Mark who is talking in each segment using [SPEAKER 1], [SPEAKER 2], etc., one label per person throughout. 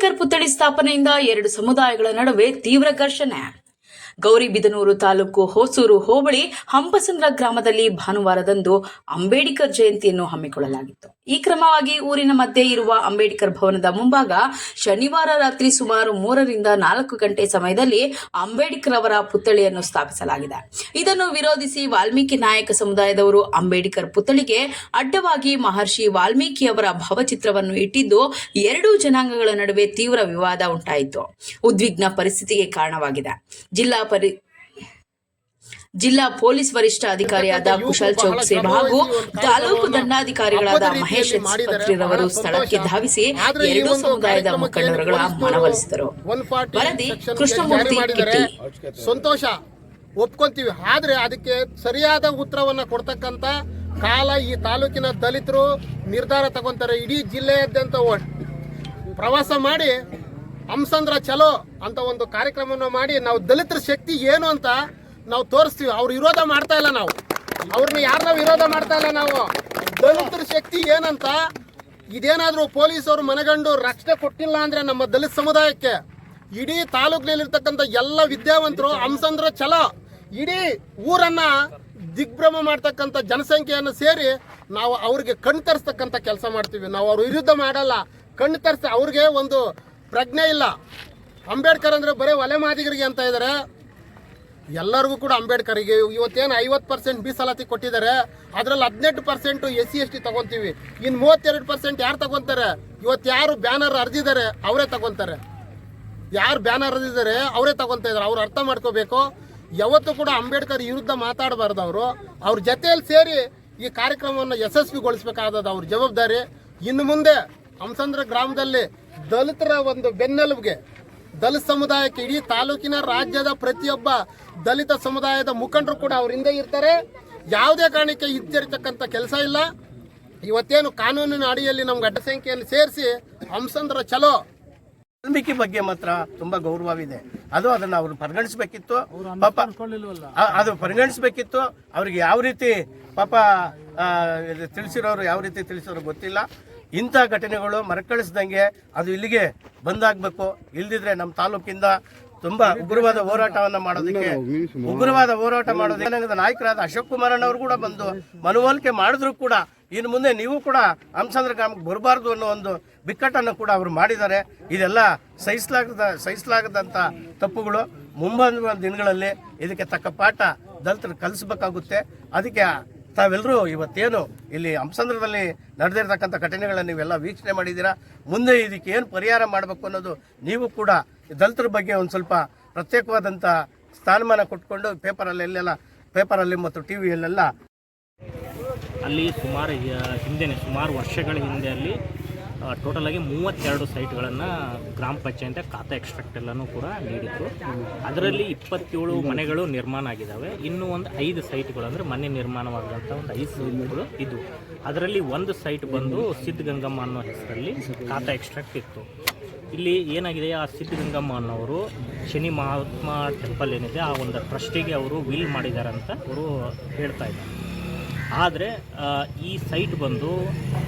[SPEAKER 1] ಅಂಬೇಡ್ಕರ್ ಪುತ್ಥಳಿ ಸ್ಥಾಪನೆಯಿಂದ ಎರಡು ಸಮುದಾಯಗಳ ನಡುವೆ ತೀವ್ರ ಘರ್ಷಣೆ. ಗೌರಿಬಿದನೂರು ತಾಲೂಕು ಹೊಸೂರು ಹೋಬಳಿ ಹಂಪಸಂದ್ರ ಗ್ರಾಮದಲ್ಲಿ ಭಾನುವಾರದಂದು ಅಂಬೇಡ್ಕರ್ ಜಯಂತಿಯನ್ನು ಹಮ್ಮಿಕೊಳ್ಳಲಾಗಿತ್ತು. ಈ ಕ್ರಮವಾಗಿ ಊರಿನ ಮಧ್ಯೆ ಇರುವ ಅಂಬೇಡ್ಕರ್ ಭವನದ ಮುಂಭಾಗ ಶನಿವಾರ ರಾತ್ರಿ ಸುಮಾರು 3 ರಿಂದ 4 ಗಂಟೆ ಸಮಯದಲ್ಲಿ ಅಂಬೇಡ್ಕರ್ ಅವರ ಪುತ್ಥಳಿಯನ್ನು ಸ್ಥಾಪಿಸಲಾಗಿದೆ. ಇದನ್ನು ವಿರೋಧಿಸಿ ವಾಲ್ಮೀಕಿ ನಾಯಕ ಸಮುದಾಯದವರು ಅಂಬೇಡ್ಕರ್ ಪುತ್ಥಳಿಗೆ ಅಡ್ಡವಾಗಿ ಮಹರ್ಷಿ ವಾಲ್ಮೀಕಿ ಅವರ ಭಾವಚಿತ್ರವನ್ನು ಇಟ್ಟಿದ್ದು ಎರಡೂ ಜನಾಂಗಗಳ ನಡುವೆ ತೀವ್ರ ವಿವಾದ ಉಂಟಾಯಿತು. ಉದ್ವಿಗ್ನ ಪರಿಸ್ಥಿತಿಗೆ ಕಾರಣವಾಗಿದೆ. ಜಿಲ್ಲಾ ಪೊಲೀಸ್ ವರಿಷ್ಠ ಅಧಿಕಾರಿಯಾದ ಕುಶಲ್ ಚೌಕ್ಸೆ ಹಾಗೂ ತಾಲೂಕು ದಂಡಾಧಿಕಾರಿಗಳಾದ ಮಹೇಶ್ ರವರು ಸ್ಥಳಕ್ಕೆ ಧಾವಿಸಿ ಎರಡೂ ಸಮುದಾಯದ ಮುಖಂಡರುಗಳ ಮನವೊಲಿಸಿದರು. ವರದಿ ಕೃಷ್ಣಮೂರ್ತಿ ಕಿಟ್ಟಿ.
[SPEAKER 2] ಸಂತೋಷ, ಒಪ್ಕೊಂತೀವಿ. ಆದ್ರೆ ಅದಕ್ಕೆ ಸರಿಯಾದ ಉತ್ತರವನ್ನ ಕೊಡ್ತಕ್ಕಂತ ಕಾಲ ಈ ತಾಲೂಕಿನ ದಲಿತರು ನಿರ್ಧಾರ ತಗೊಂತಾರೆ. ಇಡೀ ಜಿಲ್ಲೆಯಾದ್ಯಂತ ಪ್ರವಾಸ ಮಾಡಿ ಹಂಸಂದ್ರ ಚಲೋ ಅಂತ ಒಂದು ಕಾರ್ಯಕ್ರಮವನ್ನು ಮಾಡಿ ನಾವು ದಲಿತರ ಶಕ್ತಿ ಏನು ಅಂತ ನಾವು ತೋರಿಸ್ತೀವಿ. ಅವ್ರು ವಿರೋಧ ಮಾಡ್ತಾ ಇಲ್ಲ, ನಾವು ಅವ್ರನ್ನ ಯಾರನ್ನ ವಿರೋಧ ಮಾಡ್ತಾ ಇಲ್ಲ. ನಾವು ದಲಿತರ ಶಕ್ತಿ ಏನಂತ ಇದೇನಾದ್ರೂ ಪೊಲೀಸರು ಮನಗಂಡು ರಕ್ಷಣೆ ಕೊಟ್ಟಿಲ್ಲ ಅಂದ್ರೆ ನಮ್ಮ ದಲಿತ ಸಮುದಾಯಕ್ಕೆ ಇಡೀ ತಾಲೂಕಿನಲ್ಲಿರ್ತಕ್ಕಂಥ ಎಲ್ಲ ವಿದ್ಯಾವಂತರು ಹಂಸಂದ್ರ ಚಲೋ ಇಡೀ ಊರನ್ನ ದಿಗ್ಭ್ರಮ ಮಾಡ್ತಕ್ಕಂಥ ಜನಸಂಖ್ಯೆಯನ್ನು ಸೇರಿ ನಾವು ಅವ್ರಿಗೆ ಕಣ್ಣು ತರಿಸ್ತಕ್ಕಂಥ ಕೆಲಸ ಮಾಡ್ತೀವಿ. ನಾವು ಅವ್ರ ವಿರುದ್ಧ ಮಾಡಲ್ಲ, ಕಣ್ಣು ತರಿಸಿ. ಅವ್ರಿಗೆ ಒಂದು ಪ್ರಜ್ಞೆ ಇಲ್ಲ. ಅಂಬೇಡ್ಕರ್ ಅಂದ್ರೆ ಬರೀ ಒಲೆ ಮಾದಿಗರಿಗೆ ಅಂತ ಇದ್ದಾರೆ. ಎಲ್ಲರಿಗೂ ಕೂಡ ಅಂಬೇಡ್ಕರ್ಗೆ ಇವತ್ತೇನು 50% ಮೀಸಲಾತಿ ಕೊಟ್ಟಿದ್ದಾರೆ. ಅದರಲ್ಲಿ 18% SC ST ತಗೊಂತೀವಿ. ಇನ್ನು 32% ಯಾರು ತಗೊಂತಾರೆ? ಇವತ್ತು ಯಾರು ಬ್ಯಾನರ್ ಹರಿದಿದ್ದಾರೆ ಅವರೇ ತಗೊಂತಾರೆ. ಯಾರು ಬ್ಯಾನರ್ ಹರಿದಿದ್ದಾರೆ ಅವರೇ ತಗೊಂತ ಇದ್ದಾರೆ. ಅವ್ರು ಅರ್ಥ ಮಾಡ್ಕೋಬೇಕು. ಯಾವತ್ತೂ ಕೂಡ ಅಂಬೇಡ್ಕರ್ ವಿರುದ್ಧ ಮಾತಾಡಬಾರ್ದು. ಅವ್ರ ಜೊತೆಯಲ್ಲಿ ಸೇರಿ ಈ ಕಾರ್ಯಕ್ರಮವನ್ನು ಯಶಸ್ವಿಗೊಳಿಸಬೇಕಾದದ್ದು ಅವ್ರ ಜವಾಬ್ದಾರಿ. ಇನ್ನು ಮುಂದೆ ಹಂಸಂದ್ರ ಗ್ರಾಮದಲ್ಲಿ ದಲಿತರ ಒಂದು ಬೆನ್ನೆಲುಬಿಗೆ ದಲಿತ ಸಮುದಾಯಕ್ಕೆ ಇಡೀ ತಾಲೂಕಿನ ರಾಜ್ಯದ ಪ್ರತಿಯೊಬ್ಬ ದಲಿತ ಸಮುದಾಯದ ಮುಖಂಡರು ಕೂಡ ಅವ್ರ ಹಿಂದೆ ಇರ್ತಾರೆ. ಯಾವುದೇ ಕಾರಣಕ್ಕೆ ಇದ್ದಿರ್ತಕ್ಕಂಥ ಕೆಲಸ ಇಲ್ಲ. ಇವತ್ತೇನು ಕಾನೂನಿನ ಅಡಿಯಲ್ಲಿ ನಮ್ಗೆ ಅಡ್ಡ ಸಂಖ್ಯೆಯನ್ನು ಸೇರಿಸಿ ಹಂಸಂದ್ರ ಚಲೋ
[SPEAKER 3] ವಾಲ್ಮೀಕಿ ಬಗ್ಗೆ ಮಾತ್ರ ತುಂಬಾ ಗೌರವವಿದೆ. ಅದನ್ನ ಅವ್ರು ಪರಿಗಣಿಸಬೇಕಿತ್ತು. ಪಾಪ ಅದು ಪರಿಗಣಿಸಬೇಕಿತ್ತು. ಅವ್ರಿಗೆ ಯಾವ ರೀತಿ ಪಾಪ ತಿಳಿಸಿರೋರು ಯಾವ ರೀತಿ ತಿಳಿಸಿರೋರು ಗೊತ್ತಿಲ್ಲ. ಇಂಥ ಘಟನೆಗಳು ಮರುಕಳಿಸ್ದಂಗೆ ಅದು ಇಲ್ಲಿಗೆ ಬಂದಾಗಬೇಕು. ಇಲ್ದಿದ್ರೆ ನಮ್ಮ ತಾಲೂಕಿಂದ ತುಂಬಾ ಉಗ್ರವಾದ ಹೋರಾಟ ಮಾಡೋದಕ್ಕೆ ನಾಯಕರಾದ ಅಶೋಕ್ ಕುಮಾರಣ್ಣವರು ಕೂಡ ಬಂದು ಮನವೊಲಿಕೆ ಮಾಡಿದ್ರು ಕೂಡ ಇನ್ನು ಮುಂದೆ ನೀವು ಕೂಡ ಹಂಸಂದ್ರ ಗ್ರಾಮಕ್ಕೆ ಬರಬಾರ್ದು ಅನ್ನೋ ಒಂದು ಬಿಕ್ಕಟ್ಟನ್ನು ಕೂಡ ಅವರು ಮಾಡಿದ್ದಾರೆ. ಇದೆಲ್ಲ ಸಹಿಸಲಾಗದಂಥ ತಪ್ಪುಗಳು. ಮುಂಬರುವ ದಿನಗಳಲ್ಲಿ ಇದಕ್ಕೆ ತಕ್ಕ ಪಾಠ ದಲಿತರು ಕಲಿಸಬೇಕಾಗುತ್ತೆ. ಅದಕ್ಕೆ ತಾವೆಲ್ಲರೂ ಇವತ್ತೇನು ಇಲ್ಲಿ ಹಂಸಂದ್ರದಲ್ಲಿ ನಡೆದಿರ್ತಕ್ಕಂಥ ಘಟನೆಗಳನ್ನು ನೀವೆಲ್ಲ ವೀಕ್ಷಣೆ ಮಾಡಿದ್ದೀರಾ. ಮುಂದೆ ಇದಕ್ಕೆ ಏನು ಪರಿಹಾರ ಮಾಡಬೇಕು ಅನ್ನೋದು ನೀವು ಕೂಡ ದಲಿತರ ಬಗ್ಗೆ ಒಂದು ಸ್ವಲ್ಪ ಪ್ರತ್ಯೇಕವಾದಂಥ ಸ್ಥಾನಮಾನ ಕೊಟ್ಕೊಂಡು ಪೇಪರಲ್ಲಿ ಮತ್ತು ಟಿವಿಯಲ್ಲೆಲ್ಲ
[SPEAKER 4] ಅಲ್ಲಿ ಸುಮಾರು ವರ್ಷಗಳ ಹಿಂದೆ ಅಲ್ಲಿ ಟೋಟಲಾಗಿ 32 ಸೈಟ್ಗಳನ್ನು ಗ್ರಾಮ ಪಂಚಾಯತ್ ಖಾತಾ ಎಕ್ಸ್ಟ್ರಾಕ್ಟ್ ಎಲ್ಲನೂ ಕೂಡ ನೀಡಿದ್ರು. ಅದರಲ್ಲಿ 27 ಮನೆಗಳು ನಿರ್ಮಾಣ ಆಗಿದ್ದಾವೆ. ಇನ್ನೂ ಒಂದು 5 ಸೈಟ್ಗಳು ಅಂದರೆ ಮನೆ ನಿರ್ಮಾಣವಾದಂಥ ಒಂದು 5 ಸೈಟ್ಗಳು ಇದು. ಅದರಲ್ಲಿ ಒಂದು ಸೈಟ್ ಬಂದು ಸಿದ್ಧಗಂಗಮ್ಮ ಅನ್ನೋ ಹೆಸರಲ್ಲಿ ಖಾತಾ ಎಕ್ಸ್ಟ್ರಾಕ್ಟ್ ಇತ್ತು. ಇಲ್ಲಿ ಏನಾಗಿದೆ, ಆ ಸಿದ್ಧಗಂಗಮ್ಮ ಅನ್ನೋರು ಶನಿ ಮಹಾತ್ಮ ಟೆಂಪಲ್ ಏನಿದೆ ಆ ಒಂದು ಟ್ರಸ್ಟಿಗೆ ಅವರು ವಿಲ್ ಮಾಡಿದ್ದಾರೆ ಅಂತ ಅವರು ಹೇಳ್ತಾ ಇದ್ದಾರೆ. ಆದರೆ ಈ ಸೈಟ್ ಬಂದು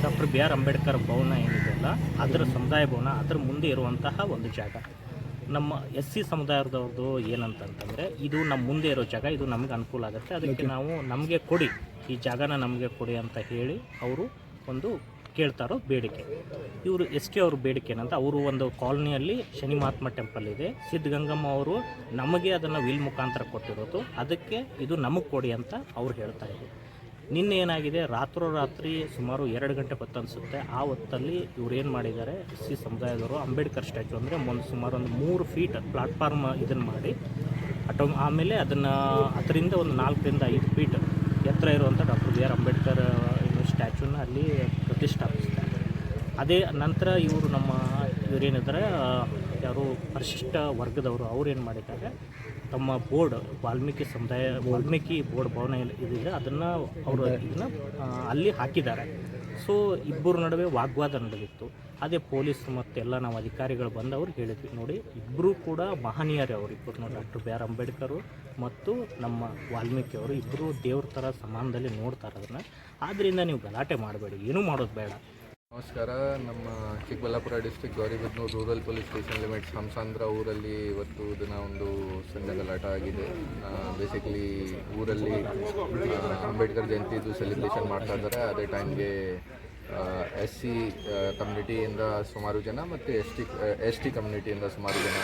[SPEAKER 4] ಡಾಕ್ಟರ್ BR ಅಂಬೇಡ್ಕರ್ ಭವನ ಏನಿದೆಯಲ್ಲ ಅದರ ಸಮುದಾಯ ಭವನ ಅದರ ಮುಂದೆ ಇರುವಂತಹ ಒಂದು ಜಾಗ. ನಮ್ಮ SC ಸಮುದಾಯದವ್ರದ್ದು ಏನಂತಂತಂದರೆ ಇದು ನಮ್ಮ ಮುಂದೆ ಇರೋ ಜಾಗ, ಇದು ನಮಗೆ ಅನುಕೂಲ ಆಗುತ್ತೆ, ಅದಕ್ಕೆ ನಮಗೆ ಕೊಡಿ, ಈ ಜಾಗನ ನಮಗೆ ಕೊಡಿ ಅಂತ ಹೇಳಿ ಅವರು ಒಂದು ಕೇಳ್ತಾರೋ ಬೇಡಿಕೆ. ಇವರು ST ಅವ್ರ ಬೇಡಿಕೆ ಏನಂತ, ಅವರು ಒಂದು ಕಾಲೋನಿಯಲ್ಲಿ ಶನಿ ಮಹಾತ್ಮ ಟೆಂಪಲ್ ಇದೆ, ಸಿದ್ಧಗಂಗಮ್ಮ ಅವರು ನಮಗೆ ಅದನ್ನು ವಿಲ್ ಮುಖಾಂತರ ಕೊಟ್ಟಿರೋದು, ಅದಕ್ಕೆ ಇದು ನಮಗೆ ಕೊಡಿ ಅಂತ ಅವ್ರು ಹೇಳ್ತಾ ಇದ್ರು. ನಿನ್ನೆ ಏನಾಗಿದೆ, ರಾತ್ರಿ ಸುಮಾರು 2 ಗಂಟೆ ಹೊತ್ತು ಅನಿಸುತ್ತೆ. ಆ ಹೊತ್ತಲ್ಲಿ ಇವ್ರು ಏನು ಮಾಡಿದ್ದಾರೆ, SC ಸಮುದಾಯದವರು ಅಂಬೇಡ್ಕರ್ ಸ್ಟ್ಯಾಚು ಅಂದರೆ ಸುಮಾರು ಒಂದು 3 ಫೀಟ್ ಪ್ಲಾಟ್ಫಾರ್ಮ್ ಇದನ್ನು ಮಾಡಿ ಆಮೇಲೆ ಅದರಿಂದ ಒಂದು 4 ರಿಂದ 5 ಫೀಟ್ ಎತ್ತರ ಇರುವಂಥ ಡಾಕ್ಟರ್ BR ಅಂಬೇಡ್ಕರ್ ಸ್ಟ್ಯಾಚುನ ಅಲ್ಲಿ ಪ್ರತಿಷ್ಠಾಪಿಸ್ತಾರೆ. ಅದೇ ನಂತರ ಇವರೇನಿದ್ದಾರೆ ಯಾರು ಪರಿಶಿಷ್ಟ ವರ್ಗದವರು ಅವ್ರೇನು ಮಾಡಿದ್ದಾರೆ, ತಮ್ಮ ಬೋರ್ಡ್ ವಾಲ್ಮೀಕಿ ಬೋರ್ಡ್ ಭವನ ಇದಿದೆ ಅದನ್ನು ಅವರು ಅಲ್ಲಿ ಹಾಕಿದ್ದಾರೆ. ಸೊ ಇಬ್ಬರ ನಡುವೆ ವಾಗ್ವಾದ ನಡೆದಿತ್ತು. ಅದೇ ಪೊಲೀಸ್ ಮತ್ತು ಎಲ್ಲ ನಾವು ಅಧಿಕಾರಿಗಳು ಬಂದವರು ಹೇಳಿದ್ವಿ, ನೋಡಿ ಇಬ್ಬರೂ ಕೂಡ ಮಹನೀಯರೇ, ಅವರಿಬ್ಬರು ನೋಡಿ ಡಾಕ್ಟರ್ BR ಅಂಬೇಡ್ಕರ್ ಮತ್ತು ನಮ್ಮ ವಾಲ್ಮೀಕಿ ಅವರು ಇಬ್ಬರು ದೇವ್ರ ಥರ ಸಮಾನದಲ್ಲಿ ನೋಡ್ತಾರೆ ಅದನ್ನು. ಆದ್ದರಿಂದ ನೀವು ಗಲಾಟೆ ಮಾಡಬೇಡಿ, ಏನೂ ಮಾಡೋದು ಬೇಡ.
[SPEAKER 5] ನಮಸ್ಕಾರ. ನಮ್ಮ Chikkaballapur district Gauribidanur rural police station limits Hamsandra ಊರಲ್ಲಿ ಇವತ್ತು ದಿನ ಒಂದು ಸಣ್ಣ ಗಲಾಟ ಆಗಿದೆ. ಬೇಸಿಕಲಿ ಊರಲ್ಲಿ ಅಂಬೇಡ್ಕರ್ ಜಯಂತಿದು ಸೆಲೆಬ್ರೇಷನ್ ಮಾಡ್ತಾ ಇದ್ದಾರೆ. ಅದೇ ಟೈಮ್ಗೆ SC ಕಮ್ಯುನಿಟಿಯಿಂದ ಸುಮಾರು ಜನ ಮತ್ತು ST ಕಮ್ಯುನಿಟಿಯಿಂದ ಸುಮಾರು ಜನ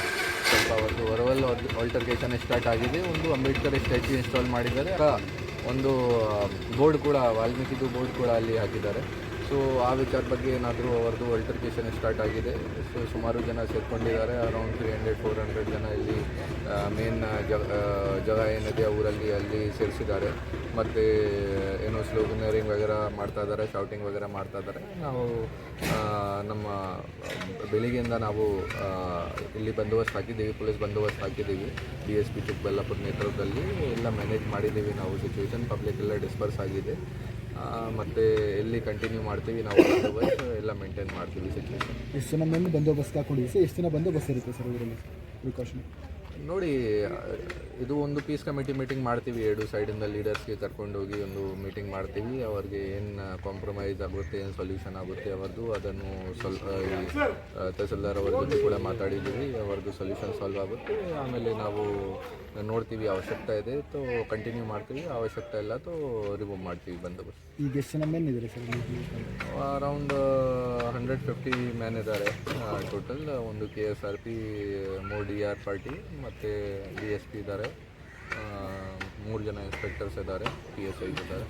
[SPEAKER 5] ಸ್ವಲ್ಪ ಅವತ್ತು ವರ್ವಲ್ ಆಲ್ಟರ್ಕೇಷನ್ ಸ್ಟಾರ್ಟ್ ಆಗಿದೆ. ಒಂದು ಅಂಬೇಡ್ಕರ್ ಸ್ಟ್ಯಾಚ್ಯೂ ಇನ್ಸ್ಟಾಲ್ ಮಾಡಿದ್ದಾರೆ. ಒಂದು ಬೋರ್ಡ್ ಕೂಡ ವಾಲ್ಮೀಕಿದು ಬೋರ್ಡ್ ಕೂಡ ಅಲ್ಲಿ ಹಾಕಿದ್ದಾರೆ. ಸೊ ಆ ವಿಚಾರ ಬಗ್ಗೆ ಏನಾದರೂ ಅವರದು ಆಲ್ಟರ್ಕೇಷನ್ ಸ್ಟಾರ್ಟ್ ಆಗಿದೆ. ಸೊ ಸುಮಾರು ಜನ ಸೇರ್ಕೊಂಡಿದ್ದಾರೆ. ಅರೌಂಡ್ 300-400 ಜನ ಇಲ್ಲಿ ಮೇನ್ ಜಾಗ ಏನಿದೆ ಊರಲ್ಲಿ ಅಲ್ಲಿ ಸೇರಿಸಿದ್ದಾರೆ. ಮತ್ತು ಏನೋ ಸ್ಲೋಗನರಿಂಗ್ ವಗೇರ ಮಾಡ್ತಾ ಇದ್ದಾರೆ, ಶೌಟಿಂಗ್ ವಗೇರ ಮಾಡ್ತಾ ಇದ್ದಾರೆ. ನಾವು ನಮ್ಮ ಬೆಳಿಗ್ಗೆಯಿಂದ ನಾವು ಇಲ್ಲಿ ಬಂದೋಬಸ್ತ್ ಹಾಕಿದ್ದೀವಿ, ಪೊಲೀಸ್ ಬಂದೋಬಸ್ತ್ ಹಾಕಿದ್ದೀವಿ. DSP ಚಿಕ್ಕಬಳ್ಳಾಪುರ ನೇತೃತ್ವದಲ್ಲಿ ಎಲ್ಲ ಮ್ಯಾನೇಜ್ ಮಾಡಿದ್ದೀವಿ ನಾವು. ಸಿಚುವೇಶನ್ ಪಬ್ಲಿಕ್ ಎಲ್ಲ ಡಿಸ್ಪರ್ಸ್ ಆಗಿದೆ. ಮತ್ತು ಎಲ್ಲಿ ಕಂಟಿನ್ಯೂ ಮಾಡ್ತೀವಿ ನಾವು ಬಂದೋಬಸ್ತ್ ಎಲ್ಲ ಮೇಂಟೈನ್ ಮಾಡ್ತೀವಿ ಸಿಚುವೇಶನ್.
[SPEAKER 6] ಎಷ್ಟು ಜನ ಮೇಲೆ ಬಂದೋಬಸ್ತ್ ಹಾಕೊಂಡಿದ್ದೀವಿ ಸರ್? ಎಷ್ಟು ಜನ ಬಂದೋಬಸ್ತ್ ಇರುತ್ತೆ ಸರ್ ಇದರಲ್ಲಿ ಪ್ರಿಕಾಷನ್?
[SPEAKER 5] ನೋಡಿ, ಇದು ಒಂದು ಪೀಸ್ ಕಮಿಟಿ ಮೀಟಿಂಗ್ ಮಾಡ್ತೀವಿ. 2 ಸೈಡಿಂದ ಲೀಡರ್ಸ್ಗೆ ಕರ್ಕೊಂಡೋಗಿ ಒಂದು ಮೀಟಿಂಗ್ ಮಾಡ್ತೀವಿ. ಅವ್ರಿಗೆ ಏನು ಕಾಂಪ್ರಮೈಸ್ ಆಗುತ್ತೆ, ಏನು ಸೊಲ್ಯೂಷನ್ ಆಗುತ್ತೆ ಅವರದು, ಅದನ್ನು ತಹಸೀಲ್ದಾರ್ ಅವರ ಜೊತೆ ಕೂಡ ಮಾತಾಡಿದ್ದೀವಿ. ಅವ್ರದ್ದು ಸೊಲ್ಯೂಷನ್ ಸಾಲ್ವ್ ಆಗುತ್ತೆ. ಆಮೇಲೆ ನಾವು ನೋಡ್ತೀವಿ, ಅವಶ್ಯಕತೆ ಇದೆ ತೋ ಕಂಟಿನ್ಯೂ ಮಾಡ್ತೀವಿ, ಅವಶ್ಯಕತೆ ಇಲ್ಲ ತೋ ರಿಮೂವ್ ಮಾಡ್ತೀವಿ ಬಂದೋಬಸ್ತ್.
[SPEAKER 6] ಈಗ ಎಷ್ಟು ಜನ ಮೆನ್ ಇದ್ದಾರೆ ಸರ್?
[SPEAKER 5] ಅರೌಂಡ್ 150 ಮ್ಯಾನ್ ಇದ್ದಾರೆ ಟೋಟಲ್. ಒಂದು KSRP, 3 DR ಪಾರ್ಟಿ ಮತ್ತು DSP ಇದ್ದಾರೆ, 3 ಜನ ಇನ್ಸ್ಪೆಕ್ಟರ್ಸ್ ಇದ್ದಾರೆ, PSI ಇದ್ದಾರೆ.